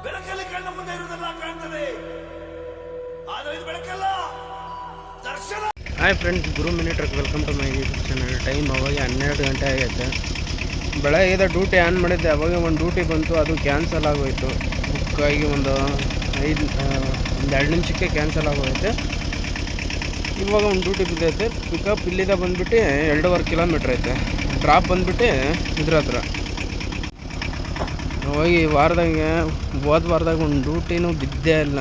ಬೆಳಕಲ್ಲಿ ಕಣ್ಣ ಮುಂದೆ ಇರುವುದೆಲ್ಲ ಕಾಣ್ತದೆ, ಆದರೆ ಇದು ಬೆಳಕಲ್ಲ, ದರ್ಶನ. Hi friends, Guru mini truck, welcome to my YouTube channel. Time ಅವಾಗ 12 ಗಂಟೆ ಆಗೈತೆ. ಬೆಳಗ್ಗೆ ಡ್ಯೂಟಿ ಆನ್ ಮಾಡಿದ್ದೆ, ಅವಾಗ ಒಂದು ಡ್ಯೂಟಿ ಬಂತು, ಅದು ಕ್ಯಾನ್ಸಲ್ ಆಗೋಯಿತು. ಬುಕ್ಕಾಗಿ ಒಂದು 2 ನಿಮಿಷಕ್ಕೆ ಕ್ಯಾನ್ಸಲ್ ಆಗೋಯ್ತು. ಇವಾಗ ಒಂದು ಡ್ಯೂಟಿ ಬಿದ್ದೈತೆ. ಪಿಕಪ್ ಇಲ್ಲಿಂದ ಬಂದ್ಬಿಟ್ಟು 2.5 ಕಿಲೋಮೀಟ್ರ್ ಐತೆ. ಡ್ರಾಪ್ ಬಂದ್ಬಿಟ್ಟು ಇದ್ರ ಹತ್ರ. ಹೋಗಿ ಹೋದ ವಾರದಾಗ ಒಂದು ಡ್ಯೂಟಿನೂ ಬಿದ್ದೇ ಇಲ್ಲ.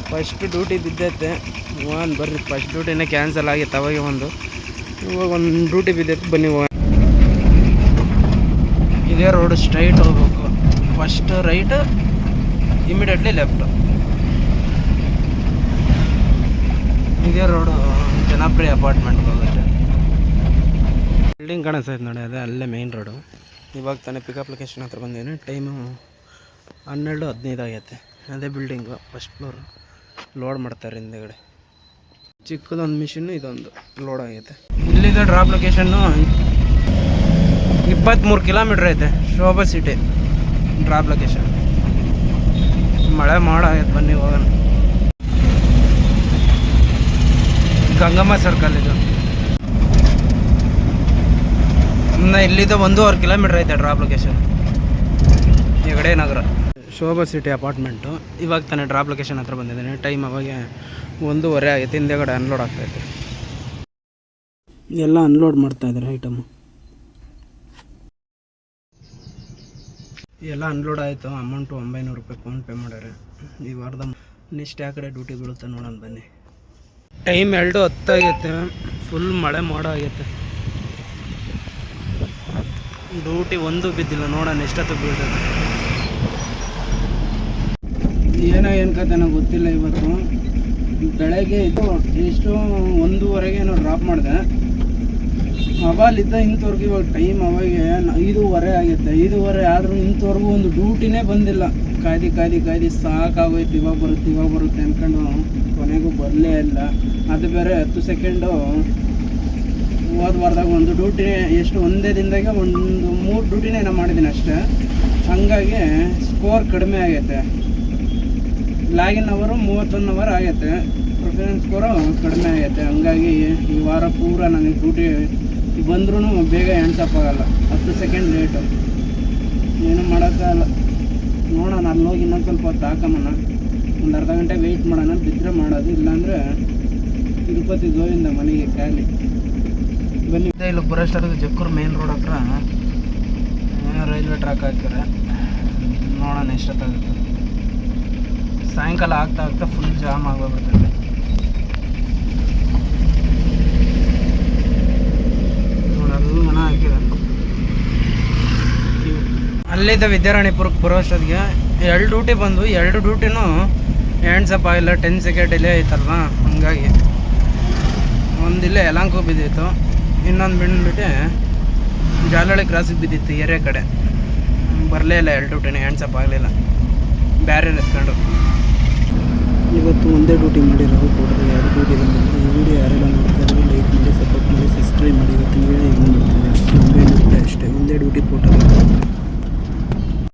ಫಸ್ಟ್ ಡ್ಯೂಟಿ ಬಿದ್ದೈತೆ. ಬರ್ರಿ, ಫಸ್ಟ್ ಡ್ಯೂಟಿನೇ ಕ್ಯಾನ್ಸಲ್ ಆಗಿತ್ತು ಅವಾಗ ಇವಾಗ ಒಂದು ಡ್ಯೂಟಿ ಬಿದ್ದೈತೆ. ಬನ್ನಿ ಇದೇ ರೋಡ್ ಸ್ಟ್ರೈಟ್ ಹೋಗ್ಬೇಕು. First right, immediately left. ಇದೇ ರೋಡು ಜನಪ್ರಿಯ ಅಪಾರ್ಟ್ಮೆಂಟ್ಗೆ ಹೋಗುತ್ತೆ. ಬಿಲ್ಡಿಂಗ್ ಕಾಣಿಸ್ತೈತೆ ನೋಡಿ, ಅದೇ ಅಲ್ಲೇ ಮೇನ್ ರೋಡು. ಇವಾಗ ತಾನೇ ಪಿಕಪ್ ಲೊಕೇಶನ್ ಹತ್ರ ಬಂದೇನೆ. ಟೈಮು 12:15 ಆಗೈತೆ. ಅದೇ ಬಿಲ್ಡಿಂಗು, ಫಸ್ಟ್ ಫ್ಲೋರು. ಲೋಡ್ ಮಾಡ್ತಾರೆ ಹಿಂದೆಗಡೆ. ಚಿಕ್ಕದೊಂದು ಮಿಷಿನ್ನು, ಇದೊಂದು ಲೋಡ್ ಆಗೈತೆ. ಇಲ್ಲಿದೆ ಡ್ರಾಪ್ ಲೊಕೇಶನ್ನು. 23 ಕಿಲೋಮೀಟ್ರ್ ಐತೆ. Shobha city drop location. ಮಳೆ ಆಗೈತೆ. ಬನ್ನಿ ಹೋಗೋಣ. ಗಂಗಮ್ಮ ಸರ್ಕಲ್ ಇದು. ಇನ್ನು ಇಲ್ಲಿಂದ 1.5 ಕಿಲೋಮೀಟ್ರ್ ಐತೆ ಡ್ರಾಪ್ ಲೊಕೇಶನ್. ಹೆಗಡೆ ನಗರ, ಶೋಭಾ ಸಿಟಿ ಅಪಾರ್ಟ್ಮೆಂಟು. ಇವಾಗ ತಾನೇ ಡ್ರಾಪ್ ಲೊಕೇಶನ್ ಹತ್ರ ಬಂದಿದ್ದೇನೆ. ಟೈಮ್ ಅವಾಗ 1:15 ಆಗೈತೆ. ಹಿಂದೆಗಡೆ ಅನ್ಲೋಡ್ ಆಗ್ತಾಯಿದೆ. ಎಲ್ಲ ಅನ್ಲೋಡ್ ಮಾಡ್ತಾಯಿದ್ದಾರೆ ಐಟಮು. ಎಲ್ಲ ಅನ್ಲೋಡ್ ಆಯಿತು. ಅಮೌಂಟು 900 ರೂಪಾಯಿ ಫೋನ್ಪೇ ಮಾಡ್ಯಾರೆ. ಈ ವಾರದ ನೆಕ್ಸ್ಟ್ ಯಾವ ಕಡೆ ಡ್ಯೂಟಿ ಬೀಳುತ್ತೆ ನೋಡೋಣ ಬನ್ನಿ. ಟೈಮ್ 2:10 ಆಗೈತೆ. ಫುಲ್ ಮಳೆ ಆಗೈತೆ. ಡ್ಯೂಟಿ ಒಂದು ಬಿದ್ದಿಲ್ಲ. ನೋಡೋಣ ಎಷ್ಟೊತ್ತು ಬೀಳ್ತದೆ. ಏನೋ ಕತೆ ನನಗೆ ಗೊತ್ತಿಲ್ಲ. ಇವತ್ತು ಬೆಳಗ್ಗೆ ಇದು ಎಷ್ಟು 1:15 ಏನೋ ಡ್ರಾಪ್ ಮಾಡಿದೆ. ಅವಾಲಿದ್ದ ಇಂಥವ್ರಿಗೆ ಇವಾಗ ಟೈಮ್ ಅವಾಗ 5:15 ಆಗೈತೆ. 5:15 ಆದರೂ ಇಂಥವ್ರಿಗೂ ಒಂದು ಡ್ಯೂಟಿನೇ ಬಂದಿಲ್ಲ. ಕಾಯ್ದು ಸಾಕಾಗೋಯ್ತು. ಇವಾಗ ಬರುತ್ತೆ ಅಂದ್ಕೊಂಡು ಕೊನೆಗೂ ಬರಲೇ ಇಲ್ಲ. ಅದು ಬೇರೆ 10 ಸೆಕೆಂಡು. ಹೋದ ವಾರದಾಗ ಒಂದು ಡ್ಯೂಟಿನೇ ಒಂದೇ ದಿನದಾಗೆ ಒಂದು 3 ಡ್ಯೂಟಿನೇ ನಾನು ಮಾಡಿದ್ದೀನಿ ಅಷ್ಟೇ. ಹಂಗಾಗಿ ಸ್ಕೋರ್ ಕಡಿಮೆ ಆಗೈತೆ. ಲಾಗಿನ್ ಅವರು 31 ಅವರ್ ಆಗೈತೆ. ಪ್ರಿಫರೆನ್ಸ್ ಸ್ಕೋರು ಕಡಿಮೆ ಆಗೈತೆ. ಹಂಗಾಗಿ ಈ ವಾರ ಪೂರ ನನಗೆ ಡ್ಯೂಟಿ ಬಂದ್ರೂ ಬೇಗ ಎಣ್ಸಪ್ಪಾಗಲ್ಲ. 10 ಸೆಕೆಂಡ್ ಲೇಟು. ಏನೂ ಮಾಡೋಕ್ಕಾಗಲ್ಲ. ನೋಡೋಣ, ಅಲ್ಲಿ ಹೋಗಿ ಇನ್ನೊಂದು ಸ್ವಲ್ಪ ಹೊತ್ತು ಹಾಕಮ್ಮನ. ಒಂದು ಅರ್ಧ ಗಂಟೆ ವೆಯ್ಟ್ ಮಾಡೋಣ. ಬಿದ್ದರೆ ಮಾಡೋದು, ಇಲ್ಲಾಂದರೆ ತಿರುಪತಿ ಗೋವಿಂದ ಮನೆಗೆ ಖಾಲಿ. ಬನ್ನಿ. ಇಲ್ಲಿ ಬರೋಷ್ಟೊತ್ತಿಗೆ ಜಕ್ಕೂರು ಮೇನ್ ರೋಡ್ ಹತ್ರ ರೈಲ್ವೆ ಟ್ರ್ಯಾಕ್ ಹಾಕ್ತಾರೆ. ನೋಡೋಣ ಎಷ್ಟೊತ್ತಾಗುತ್ತೆ. ಸಾಯಂಕಾಲ ಆಗ್ತಾ ಫುಲ್ ಜಾಮ್ ಆಗೋಗ್ಬಿಡ್ತದೆ. ನೋಡೋದು ಮನ ಹಾಕಿದೆ. ಅಲ್ಲಿದ್ದ ವಿದ್ಯಾರಾಣಿಪುರಕ್ಕೆ ಬರೋಷ್ಟೊತ್ತಿಗೆ 2 ಡ್ಯೂಟಿ ಬಂದು 2 ಡ್ಯೂಟಿನೂ ಹ್ಯಾಂಡ್ಸಪ್ ಆಗಿಲ್ಲ. 10 ಸೆಕೆಂಡ್ ಡಿಲೇ ಐತಲ್ವ, ಹಂಗಾಗಿ ಒಂದಿಲ್ಲೇ ಯಲಹಂಕ ಬಿದ್ದಿತ್ತು. ಇನ್ನೊಂದು ಬಂದ್ಬಿಟ್ಟು ಜಾಲಹಳ್ಳಿ ಕ್ರಾಸಿಗೆ ಬಿದ್ದಿತ್ತು ಏರಿಯಾ ಕಡೆ. ಬರಲೇ ಇಲ್ಲ 2 ಡ್ಯೂಟಿನೇ ಹ್ಯಾಂಡ್ಸಪ್ ಆಗಲಿಲ್ಲ. ಬ್ಯಾರೆ ಎತ್ಕೊಂಡು ಇವತ್ತು ಒಂದೇ ಡ್ಯೂಟಿ ಮಾಡಿರೋದು. ಕೊಟ್ಟರೆ ಯಾರು ಡ್ಯೂಟಿ ಬಂದಿಲ್ಲ. ಈ ವಿಡಿಯೋ ಯಾರೆಲ್ಲ ನೋಡ್ತಾ ಇದ್ದಾರೆ ಲೈಕ್ ಮಾಡಿ, ಸಪೋರ್ಟ್ ಮಾಡಿ, ಸಬ್ಸ್ಕ್ರೈಬ್ ಮಾಡಿ. ಇವತ್ತಿನ ವಿಡಿಯೋ ಈಗ ಮಾಡ್ತಾ ಇದ್ದೀನಿ. 900 ರೂಪಾಯಿ ಅಷ್ಟೇ. ಒಂದೇ ಡ್ಯೂಟಿ ಕೊಟ್ಟರೆ